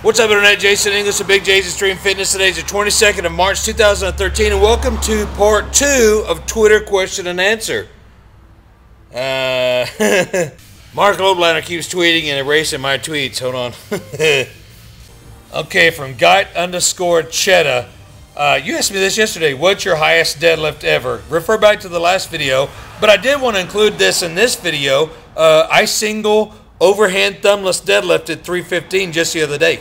What's up, Internet? Jason English of Big J's Extreme Fitness. Today's the 22nd of March 2013, and welcome to part 2 of Twitter Question and Answer. Mark Loblander keeps tweeting and erasing my tweets. Hold on. Okay, from Guy_Chetta. You asked me this yesterday. What's your highest deadlift ever? Refer back to the last video, but I did want to include this in this video. I single overhand thumbless deadlifted 315 just the other day.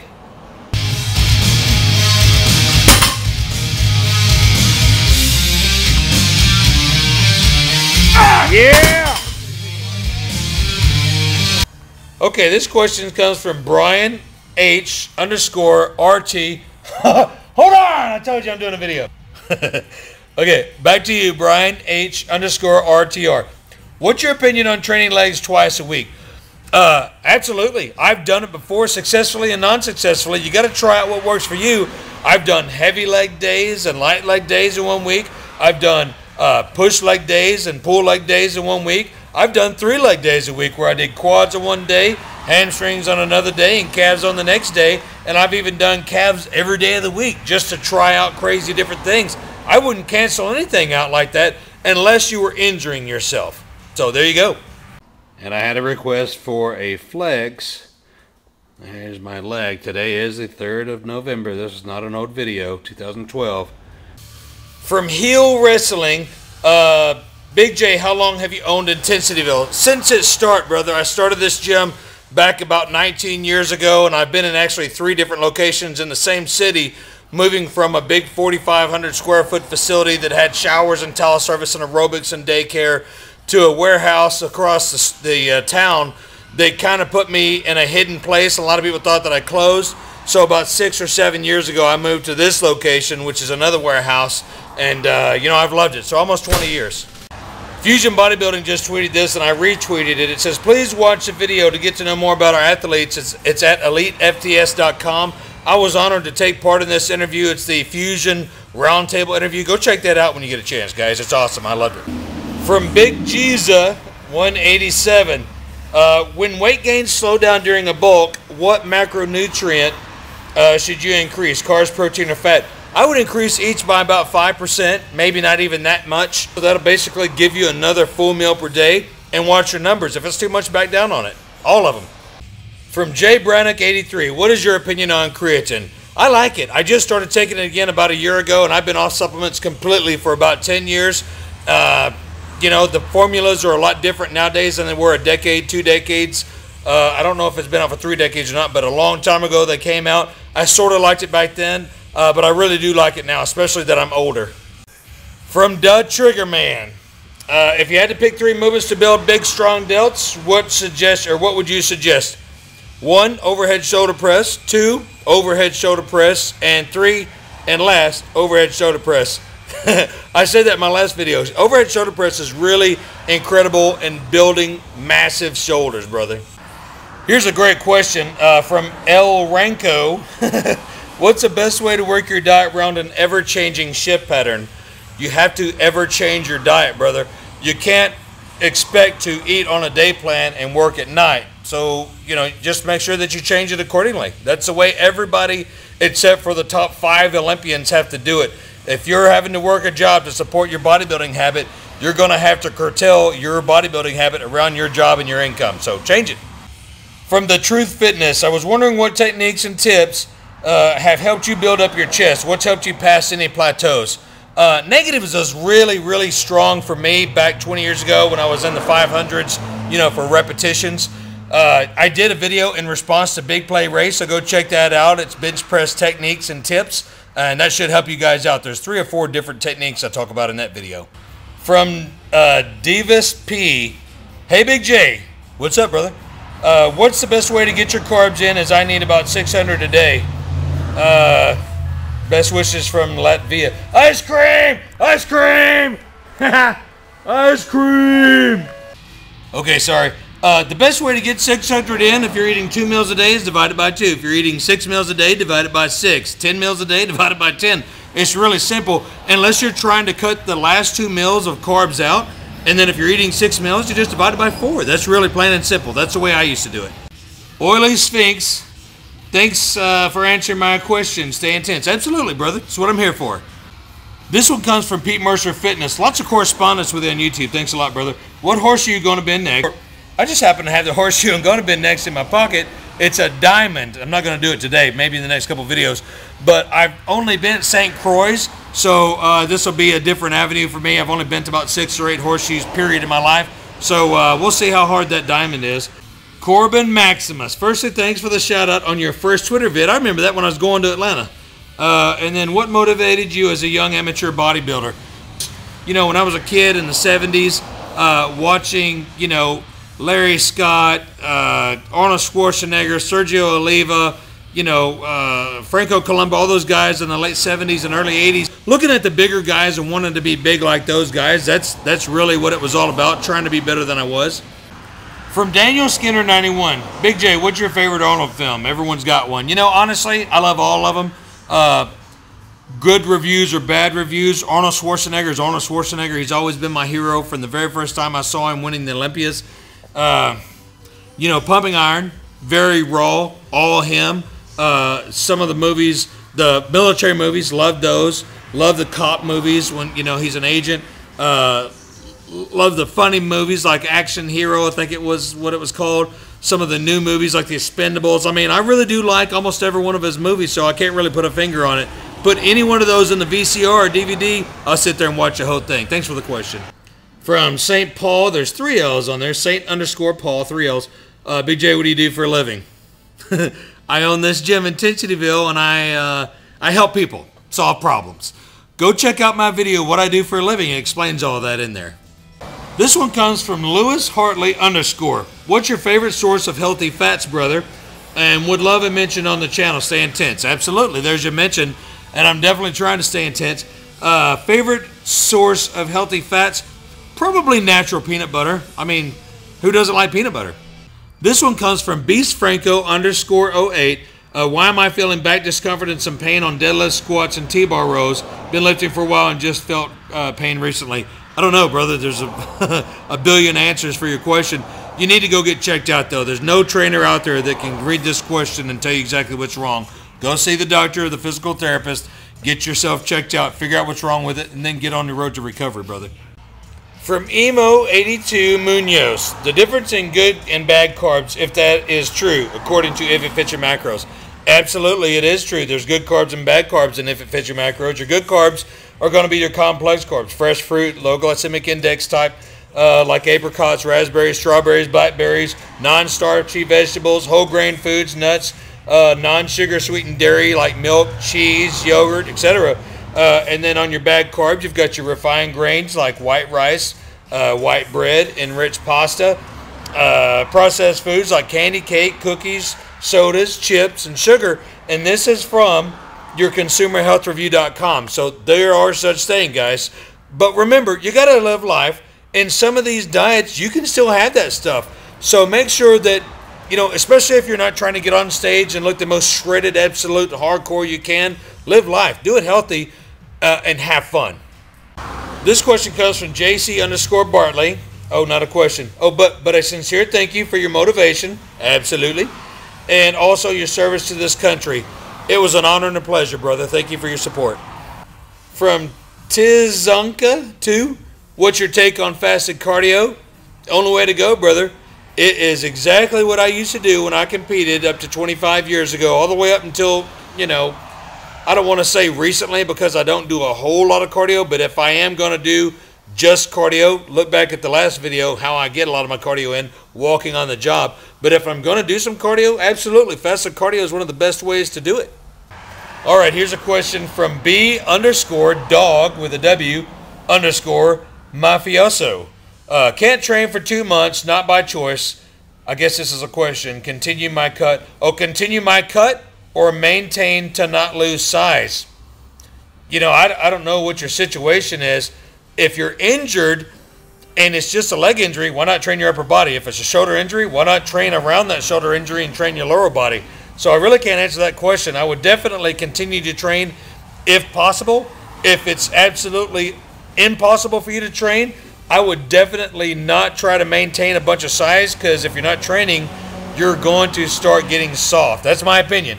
Yeah! Okay, this question comes from Brian H_RT. Hold on! I told you I'm doing a video. Okay, back to you, Brian H_RTR. What's your opinion on training legs twice a week? Absolutely. I've done it before successfully and non-successfully. You got to try out what works for you. I've done heavy leg days and light leg days in 1 week. I've done push leg days and pull leg days in 1 week. I've done 3 leg days a week where I did quads on one day, hamstrings on another day, and calves on the next day. And I've even done calves every day of the week just to try out crazy different things. I wouldn't cancel anything out like that unless you were injuring yourself. So there you go. And I had a request for a flex. Here's my leg. Today is the 3rd of November. This is not an old video, 2012. From Heel Wrestling, Big J, how long have you owned Intensityville? Since its start, brother. I started this gym back about 19 years ago, and I've been in actually 3 different locations in the same city, moving from a big 4,500 square foot facility that had showers and towel service and aerobics and daycare to a warehouse across the town. They kind of put me in a hidden place. A lot of people thought that I closed. So about 6 or 7 years ago, I moved to this location, which is another warehouse, and you know, I've loved it. So almost 20 years. Fusion Bodybuilding just tweeted this, and I retweeted it. It says, please watch the video to get to know more about our athletes. It's at EliteFTS.com. I was honored to take part in this interview. It's the Fusion Roundtable interview. Go check that out when you get a chance, guys. It's awesome. I loved it. From Big Giza 187. When weight gains slow down during a bulk, what macronutrient should you increase? Carbs, protein, or fat? I would increase each by about 5%, maybe not even that much. So that'll basically give you another full meal per day, and watch your numbers. If it's too much, back down on it. All of them. From J Brannock 83, what is your opinion on creatine? I like it. I just started taking it again about a year ago, and I've been off supplements completely for about 10 years. You know, the formulas are a lot different nowadays than they were a decade, 2 decades. I don't know if it's been out for 3 decades or not, but a long time ago they came out. I sort of liked it back then, but I really do like it now, especially that I'm older. From Dud Triggerman, if you had to pick 3 movements to build big, strong delts, what would you suggest? 1, overhead shoulder press. 2, overhead shoulder press. And 3, and last, overhead shoulder press. I said that in my last video. Overhead shoulder press is really incredible in building massive shoulders, brother. Here's a great question from El Ranco. What's the best way to work your diet around an ever-changing shift pattern? You have to ever change your diet, brother. You can't expect to eat on a day plan and work at night. So, you know, just make sure that you change it accordingly. That's the way everybody except for the top 5 Olympians have to do it. If you're having to work a job to support your bodybuilding habit, you're going to have to curtail your bodybuilding habit around your job and your income. So change it. From The Truth Fitness, I was wondering what techniques and tips have helped you build up your chest. What's helped you pass any plateaus? Negatives was really, really strong for me back 20 years ago when I was in the 500s, you know, for repetitions. I did a video in response to Big Play Race, so go check that out. It's bench press techniques and tips. And that should help you guys out. There's 3 or 4 different techniques I talk about in that video. From Davis P. Hey, Big J. What's up, brother? What's the best way to get your carbs in, as I need about 600 a day? Best wishes from Latvia. Ice cream! Ice cream! Ice cream! Okay, sorry. The best way to get 600 in, if you're eating 2 meals a day, is divided by 2. If you're eating 6 meals a day, divided by 6. 10 meals a day, divided by 10. It's really simple, unless you're trying to cut the last 2 meals of carbs out. And then if you're eating 6 meals, you just divide it by 4. That's really plain and simple. That's the way I used to do it. Oily Sphinx Thanks for answering my question. Stay intense. Absolutely, brother. That's what I'm here for. This one comes from Pete Mercer Fitness. Lots of correspondence with you on YouTube. Thanks a lot, brother. What horseshoe are you going to bend next? I just happen to have the horseshoe I'm going to bend next in my pocket. It's a diamond. I'm not going to do it today, maybe in the next couple videos. But I've only been at St. Croix, so this will be a different avenue for me. I've only bent about 6 or 8 horseshoes, period, in my life. So we'll see how hard that diamond is. Corbin Maximus. Firstly, thanks for the shout out on your first Twitter vid. I remember that when I was going to Atlanta. And then what motivated you as a young amateur bodybuilder? You know, when I was a kid in the 70s, watching, you know, Larry Scott, Arnold Schwarzenegger, Sergio Oliva, you know, Franco Columbu, all those guys in the late 70s and early 80s. Looking at the bigger guys and wanting to be big like those guys, that's really what it was all about, trying to be better than I was. From Daniel Skinner 91, Big J, what's your favorite Arnold film? Everyone's got one. You know, honestly, I love all of them. Good reviews or bad reviews. Arnold Schwarzenegger is Arnold Schwarzenegger. He's always been my hero from the very first time I saw him winning the Olympias. You know, Pumping Iron, very raw, all him. Some of the movies, the military movies, love those. Love the cop movies when, you know, he's an agent. Love the funny movies like Action Hero, I think it was what it was called. Some of the new movies like The Expendables. I mean, I really do like almost every one of his movies, so I can't really put a finger on it. Put any one of those in the VCR or DVD, I'll sit there and watch the whole thing. Thanks for the question. From St. Paul, there's 3 L's on there. Saint_Paul, 3 L's. Big J, what do you do for a living? I own this gym in Tensityville, and I help people solve problems. Go check out my video, What I Do for a Living. It explains all that in there. This one comes from Lewis Hartley _. What's your favorite source of healthy fats, brother? And would love a mention on the channel. Stay intense. Absolutely. There's your mention. And I'm definitely trying to stay intense. Favorite source of healthy fats? Probably natural peanut butter. I mean, who doesn't like peanut butter? This one comes from Beast Franco _08. Why am I feeling back discomfort and some pain on deadlift, squats, and T-bar rows? Been lifting for a while and just felt pain recently. I don't know, brother. There's a billion answers for your question. You need to go get checked out, though. There's no trainer out there that can read this question and tell you exactly what's wrong. Go see the doctor or the physical therapist. Get yourself checked out. Figure out what's wrong with it, and then get on the road to recovery, brother. From Emo82 Munoz, the difference in good and bad carbs, if that is true, according to If It Fits Your Macros. Absolutely, it is true. There's good carbs and bad carbs, and if it fits your macros, your good carbs are going to be your complex carbs. Fresh fruit, low glycemic index type, like apricots, raspberries, strawberries, blackberries, non-starchy vegetables, whole grain foods, nuts, non-sugar sweetened dairy like milk, cheese, yogurt, etc. And then on your bad carbs, you've got your refined grains like white rice, white bread, enriched pasta, processed foods like candy, cake, cookies, sodas, chips, and sugar. And this is from your consumerhealthreview.com. So there are such things, guys. But remember, you got to live life. In some of these diets, you can still have that stuff. So make sure that, you know, especially if you're not trying to get on stage and look the most shredded, absolute, hardcore you can, live life. Do it healthy and have fun. This question comes from JC_Bartley. Oh, not a question. Oh, but a sincere thank you for your motivation. Absolutely. And also your service to this country. It was an honor and a pleasure, brother. Thank you for your support. From Tizunka2, what's your take on fasted cardio? Only way to go, brother. It is exactly what I used to do when I competed up to 25 years ago, all the way up until, you know, I don't want to say recently because I don't do a whole lot of cardio, but if I am going to do just cardio, look back at the last video, how I get a lot of my cardio in, walking on the job. But if I'm going to do some cardio, absolutely, fasted cardio is one of the best ways to do it. All right, here's a question from B_dog with a W _mafioso. Can't train for 2 months, not by choice. I guess this is a question. Continue my cut. Oh, continue my cut or maintain to not lose size? You know, I don't know what your situation is. If you're injured and it's just a leg injury, why not train your upper body? If it's a shoulder injury, why not train around that shoulder injury and train your lower body? So I really can't answer that question. I would definitely continue to train if possible. If it's absolutely impossible for you to train, I would definitely not try to maintain a bunch of size, because if you're not training, you're going to start getting soft. That's my opinion.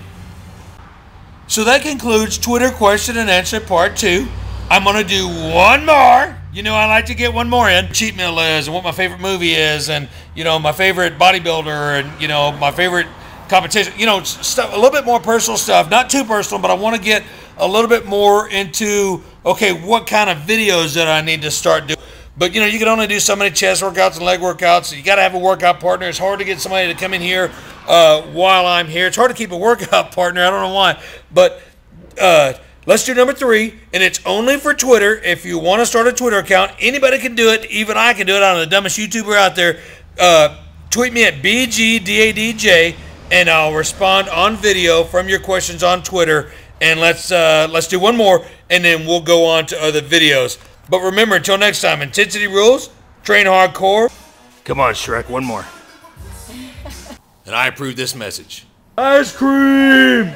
So that concludes Twitter question and answer part 2. I'm going to do one more. You know, I like to get one more in. Cheat meal is, and what my favorite movie is, and, you know, my favorite bodybuilder, and, you know, my favorite competition. You know, stuff, a little bit more personal stuff. Not too personal, but I want to get a little bit more into, okay, what kind of videos that I need to start doing. But, you know, you can only do so many chest workouts and leg workouts. So you got to have a workout partner. It's hard to get somebody to come in here while I'm here. It's hard to keep a workout partner. I don't know why. But let's do number 3, and it's only for Twitter. If you want to start a Twitter account, anybody can do it. Even I can do it. I'm the dumbest YouTuber out there. Tweet me at BGDADJ, and I'll respond on video from your questions on Twitter. And let's do one more, and then we'll go on to other videos. But remember, until next time, intensity rules, train hardcore. Come on, Shrek, one more. And I approve this message. Ice cream!